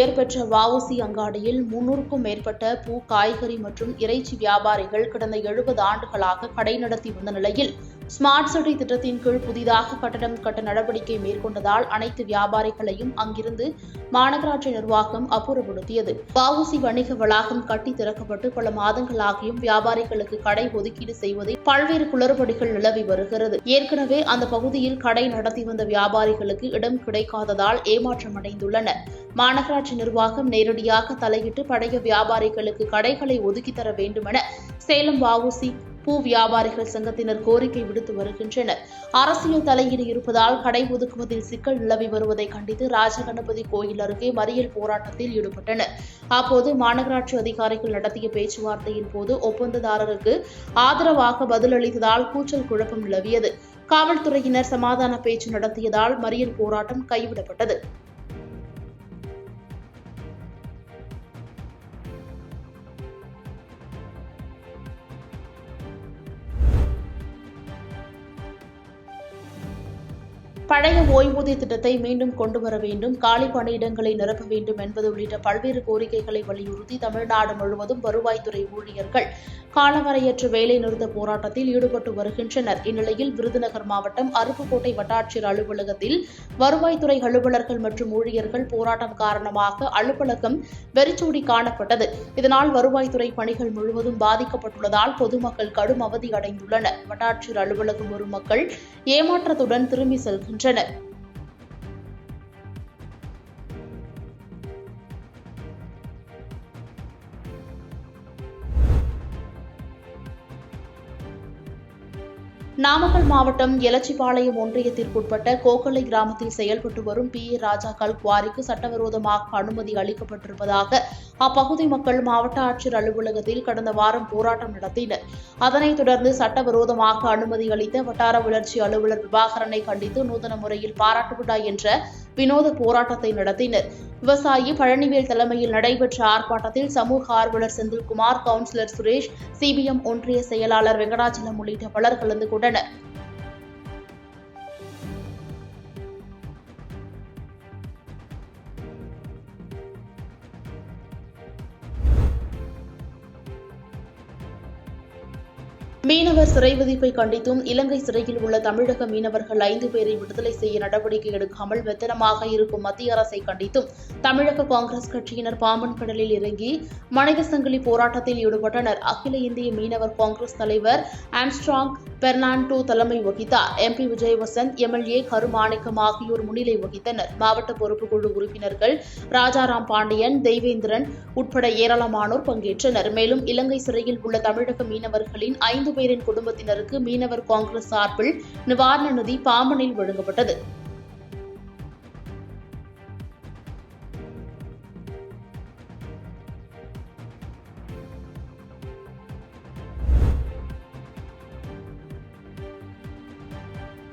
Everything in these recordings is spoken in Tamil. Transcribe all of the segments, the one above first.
பெயர் பெற்ற வஉசி அங்காடியில் 300க்கும் மேற்பட்ட பூ, காய்கறி மற்றும் இறைச்சி வியாபாரிகள் கடந்த 70 ஆண்டுகளாக கடை நடத்தி வந்த நிலையில் ஸ்மார்ட் சிட்டி திட்டத்தின் கீழ் புதிதாக கட்டடம் கட்ட நடவடிக்கை மேற்கொண்டதால் அனைத்து வியாபாரிகளையும் அங்கிருந்து மாநகராட்சி நிர்வாகம் அப்புறப்படுத்தியது. வஉசி வணிக வளாகம் கட்டி திறக்கப்பட்டு பல மாதங்களாகியும் வியாபாரிகளுக்கு கடை ஒதுக்கீடு செய்வதில் பல்வேறு குளறுபடிகள் நிலவி வருகிறது. ஏற்கனவே அந்த பகுதியில் கடை நடத்தி வந்த வியாபாரிகளுக்கு இடம் கிடைக்காததால் ஏமாற்றமடைந்துள்ளனர். மாநகராட்சி நிர்வாகம் நேரடியாக தலையிட்டு பழைய வியாபாரிகளுக்கு கடைகளை ஒதுக்கித் தர வேண்டுமென சேலம் வஉசி பூ வியாபாரிகள் சங்கத்தினர் கோரிக்கை விடுத்து வருகின்றனர். அரசியல் தலையீடு இருப்பதால் கடை ஒதுக்குவதில் சிக்கல் நிலவி வருவதை கண்டித்து ராஜகணபதி கோயில் அருகே மறியல் போராட்டத்தில் ஈடுபட்டனர். அப்போது மாநகராட்சி அதிகாரிகள் நடத்திய பேச்சுவார்த்தையின் போது ஒப்பந்ததாரருக்கு ஆதரவாக பதிலளித்ததால் கூச்சல் குழப்பம் நிலவியது. காவல்துறையினர் சமாதான பேச்சு நடத்தியதால் மறியல் போராட்டம் கைவிடப்பட்டது. பழைய ஓய்வூதிய திட்டத்தை மீண்டும் கொண்டுவர வேண்டும், காலி பணியிடங்களை நிரப்ப வேண்டும் என்பது உள்ளிட்ட பல்வேறு கோரிக்கைகளை வலியுறுத்தி தமிழ்நாடு முழுவதும் வருவாய்த்துறை ஊழியர்கள் காலவரையற்ற வேலை நிறுத்த போராட்டத்தில் ஈடுபட்டு வருகின்றனர். இந்நிலையில் விருதுநகர் மாவட்டம் அருப்புக்கோட்டை வட்டாட்சியர் அலுவலகத்தில் வருவாய்த்துறை அலுவலர்கள் மற்றும் ஊழியர்கள் போராட்டம் காரணமாக அலுவலகம் வெறிச்சோடி காணப்பட்டது. இதனால் வருவாய்த்துறை பணிகள் முழுவதும் பாதிக்கப்பட்டுள்ளதால் பொதுமக்கள் கடும் அவதி அடைந்துள்ளனர். வட்டாட்சியர் அலுவலகம் வரும் மக்கள் ஏமாற்றத்துடன் திரும்பி செல்கின்றனர். நாமக்கல் மாவட்டம் எலச்சிபாளையம் ஒன்றியத்திற்குட்பட்ட கோக்கலை கிராமத்தில் செயல்பட்டு வரும் PA ராஜா கல் குவாரிக்கு சட்டவிரோதமாக அனுமதி அளிக்கப்பட்டிருப்பதாக அப்பகுதி மக்கள் மாவட்ட ஆட்சியர் அலுவலகத்தில் கடந்த வாரம் போராட்டம் நடத்தினர். அதனைத் தொடர்ந்து சட்டவிரோதமாக அனுமதி அளித்த வட்டார வளர்ச்சி அலுவலர் விபாகரனை கண்டித்து நூதன முறையில் பாராட்டு விழா என்ற வினோத போராட்டத்தை நடத்தினர். விவசாயி பழனிவேல் தலைமையில் நடைபெற்ற ஆர்ப்பாட்டத்தில் சமூக ஆர்வலர் செந்தில்குமார், கவுன்சிலர் சுரேஷ், CBM ஒன்றிய செயலாளர் வெங்கடாச்சலம் உள்ளிட்ட பலர் கலந்து கொண்டனர். மீனவர் சிறை விதிப்பை கண்டித்தும் இலங்கை சிறையில் உள்ள தமிழக மீனவர்கள் 5 பேரை விடுதலை செய்ய நடவடிக்கை எடுக்காமல் மெத்தனமாக இருக்கும் மத்திய அரசை கண்டித்தும் தமிழக காங்கிரஸ் கட்சியினர் பாம்பன் கடலில் இறங்கி மனித சங்கிலி போராட்டத்தில் ஈடுபட்டனர். அகில இந்திய மீனவர் காங்கிரஸ் தலைவர் ஆம்ஸ்ட்ராங் பெர்னாண்டோ தலைமை வகித்தார். MP விஜயவசந்த், MLA கருமாணிக்கம் ஆகியோர் முன்னிலை வகித்தனர். மாவட்ட பொறுப்புக்குழு உறுப்பினர்கள் ராஜாராம் பாண்டியன், தெய்வேந்திரன் உட்பட ஏராளமானோர் பங்கேற்றனர். மேலும் இலங்கை சிறையில் உள்ள தமிழக மீனவர்களின் 5 பேரின் குடும்பத்தினருக்கு மீனவர் காங்கிரஸ் சார்பில் நிவாரண நிதி பாம்பனில் வழங்கப்பட்டது.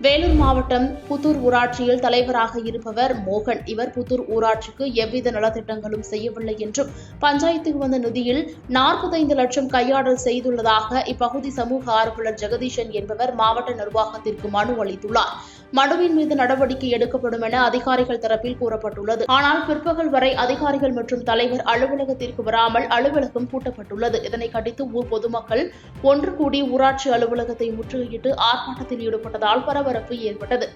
வேலூர் மாவட்டம் புத்தூர் ஊராட்சியில் தலைவராக இருப்பவர் மோகன். இவர் புத்தூர் ஊராட்சிக்கு எவ்வித நலத்திட்டங்களும் செய்யவில்லை என்றும் பஞ்சாயத்துக்கு வந்த நிதியில் 45 லட்சம் கையாடல் செய்துள்ளதாக இப்பகுதி சமூக ஆர்வலர் ஜெகதீஷன் என்பவர் மாவட்ட நிர்வாகத்திற்கு மனு அளித்துள்ளார். மனுவின் மீது நடவடிக்கை எடுக்கப்படும் என அதிகாரிகள் தரப்பில் கூறப்பட்டுள்ளது. ஆனால் பிற்பகல் வரை அதிகாரிகள் மற்றும் தலைவர் அலுவலகத்திற்கு வராமல் அலுவலகம் பூட்டப்பட்டுள்ளது. இதனை கண்டித்து ஊர் பொதுமக்கள் ஒன்று கூடி ஊராட்சி அலுவலகத்தை முற்றுகையிட்டு ஆர்ப்பாட்டத்தில் ஈடுபட்டதால் பரபரப்பு ஏற்பட்டது.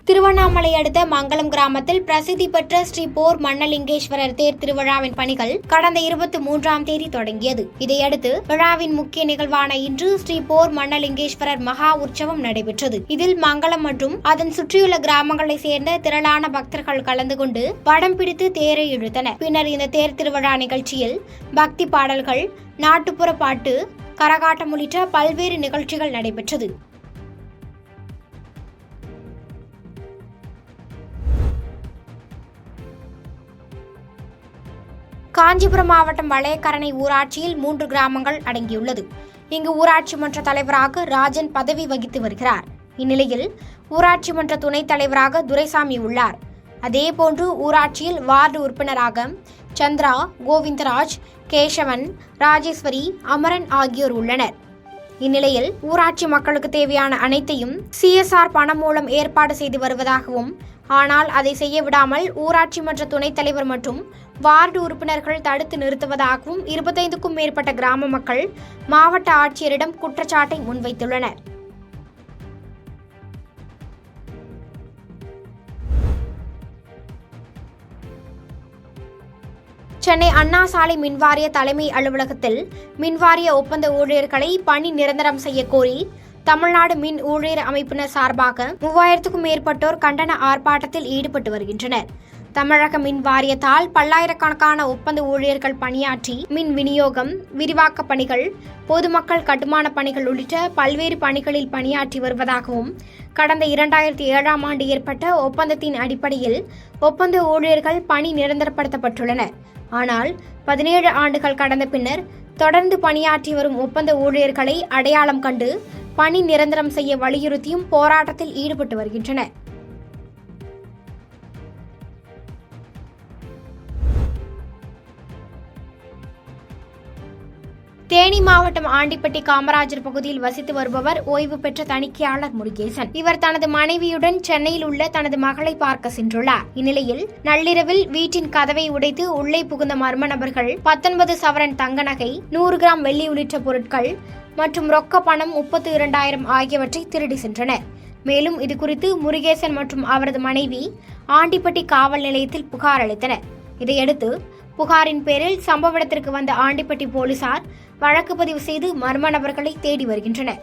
திருவண்ணாமலை அடுத்த மங்கலம் கிராமத்தில் பிரசித்தி பெற்ற ஸ்ரீ போர் மன்னலிங்கேஸ்வரர் தேர் திருவிழாவின் பணிகள் கடந்த 23ஆம் தேதி தொடங்கியது. இதையடுத்து விழாவின் முக்கிய நிகழ்வான இன்று ஸ்ரீ போர் மன்னலிங்கேஸ்வரர் மகா உற்சவம் நடைபெற்றது. இதில் மங்கலம் மற்றும் அதன் சுற்றியுள்ள கிராமங்களைச் சேர்ந்த திரளான பக்தர்கள் கலந்து கொண்டு படம் பிடித்து தேரை இழுத்தனர். பின்னர் இந்த தேர் திருவிழா நிகழ்ச்சியில் பக்தி பாடல்கள், நாட்டுப்புற பாட்டு, கரகாட்டம் உள்ளிட்ட பல்வேறு நிகழ்ச்சிகள் நடைபெற்றது. காஞ்சிபுரம் மாவட்டம் வளையக்கரணை ஊராட்சியில் 3 கிராமங்கள் அடங்கியுள்ளது. இங்கு ஊராட்சி மன்ற தலைவராக ராஜன் பதவி வகித்து வருகிறார். இந்நிலையில் ஊராட்சி மன்ற துணைத் தலைவராக துரைசாமி உள்ளார். அதேபோன்று ஊராட்சியில் வார்டு உறுப்பினராக சந்திரா, கோவிந்தராஜ், கேசவன், ராஜேஸ்வரி, அமரன் ஆகியோர் உள்ளனர். இந்நிலையில் ஊராட்சி மக்களுக்கு தேவையான அனைத்தையும் CSR பணம் மூலம் ஏற்பாடு செய்து வருவதாகவும், ஆனால் அதை செய்ய விடாமல் ஊராட்சி மன்ற துணைத் தலைவர் மற்றும் வார்டு உறுப்பினர்கள் தடுத்து நிறுத்துவதாகவும் 25க்கும் மேற்பட்ட கிராம மக்கள் மாவட்ட ஆட்சியரிடம் குற்றச்சாட்டை முன்வைத்துள்ளனர். சென்னை அண்ணா சாலை மின்வாரிய தலைமை அலுவலகத்தில் மின்வாரிய ஒப்பந்த ஊழியர்களை பணி நிரந்தரம் செய்ய கோரி தமிழ்நாடு மின் ஊழியர் அமைப்பினர் சார்பாக 3000க்கும் மேற்பட்டோர் கண்டன ஆர்ப்பாட்டத்தில் ஈடுபட்டு வருகின்றனர். தமிழக மின் வாரியத்தால் பல்லாயிரக்கணக்கான ஒப்பந்த ஊழியர்கள் பணியாற்றி மின் விநியோகம், விரிவாக்க பணிகள், பொதுமக்கள் கட்டுமான பணிகள் உள்ளிட்ட பல்வேறு பணிகளில் பணியாற்றி வருவதாகவும், கடந்த 2007ஆம் ஆண்டு ஏற்பட்ட ஒப்பந்தத்தின் அடிப்படையில் ஒப்பந்த ஊழியர்கள் பணி நிரந்தரப்படுத்தப்பட்டுள்ளனர். ஆனால் 17 ஆண்டுகள் கடந்த பின்னர் தொடர்ந்து பணியாற்றி வரும் ஒப்பந்த ஊழியர்களை அடையாளம் கண்டு பணி நிரந்தரம் செய்ய வலியுறுத்தியும் போராட்டத்தில் ஈடுபட்டு வருகின்றனர். தேனி மாவட்டம் ஆண்டிப்பட்டி காமராஜர் பகுதியில் வசித்து வருபவர் ஓய்வு பெற்ற தணிக்கையாளர் முருகேசன். இவர் தனது மனைவியுடன் சென்னையில் உள்ள தனது மகளை பார்க்க சென்றுள்ளார். இந்நிலையில் நள்ளிரவில் வீட்டின் கதவை உடைத்து உள்ளே புகுந்த மர்ம நபர்கள் 19 சவரன் தங்க நகை, 100 கிராம் வெள்ளி உள்ளிட்ட பொருட்கள் மற்றும் ரொக்க பணம் 32,000 ஆகியவற்றை திருடி சென்றனர். மேலும் இதுகுறித்து முருகேசன் மற்றும் அவரது மனைவி ஆண்டிப்பட்டி காவல் நிலையத்தில் புகார் அளித்தனர். இதையடுத்து புகாரின் பேரில் சம்பவ இடத்திற்கு வந்த ஆண்டிப்பட்டி போலீசார் வழக்கு பதிவு செய்து மர்ம நபர்களை தேடி வருகின்றனர்.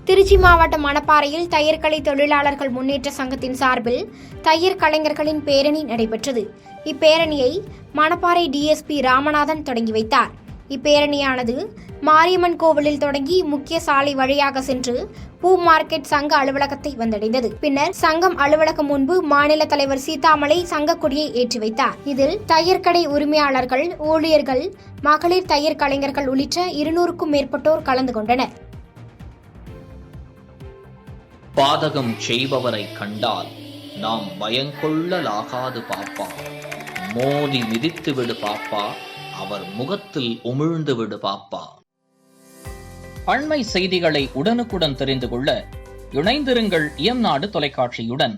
திருச்சி மாவட்டம் மணப்பாறையில் தையர்கலை தொழிலாளர்கள் முன்னேற்ற சங்கத்தின் சார்பில் தையர் கலைஞர்களின் பேரணி நடைபெற்றது. இப்பேரணியை மணப்பாறை DSP ராமநாதன் தொடங்கி வைத்தார். இப்பேரணியானது மாரியம்மன் கோவிலில் தொடங்கி முக்கிய சாலை வழியாக சென்று பூ மார்க்கெட் சங்க அலுவலகத்தை வந்தடைந்தது. பின்னர் சங்கம் அலுவலகம் முன்பு மாநில தலைவர் சீதாமலை சங்க கொடியை ஏற்றி வைத்தார். இதில் தையற்கடை உரிமையாளர்கள், ஊழியர்கள், மகளிர் தையர் கலைஞர்கள் உள்ளிட்ட 200க்கும் மேற்பட்டோர் கலந்து கொண்டனர். பாதகம் செய்பவரை கண்டால் நாம் பயங்கொள்ளலாகாது பாப்பா, மோதி மிதித்து விடு பாப்பா, அவர் முகத்தில் உமிழ்ந்து விடு பாப்பா. அண்மை செய்திகளை உடனுக்குடன் தெரிந்து கொள்ள இணைந்திருங்கள் இயம்நாடு தொலைக்காட்சியுடன்.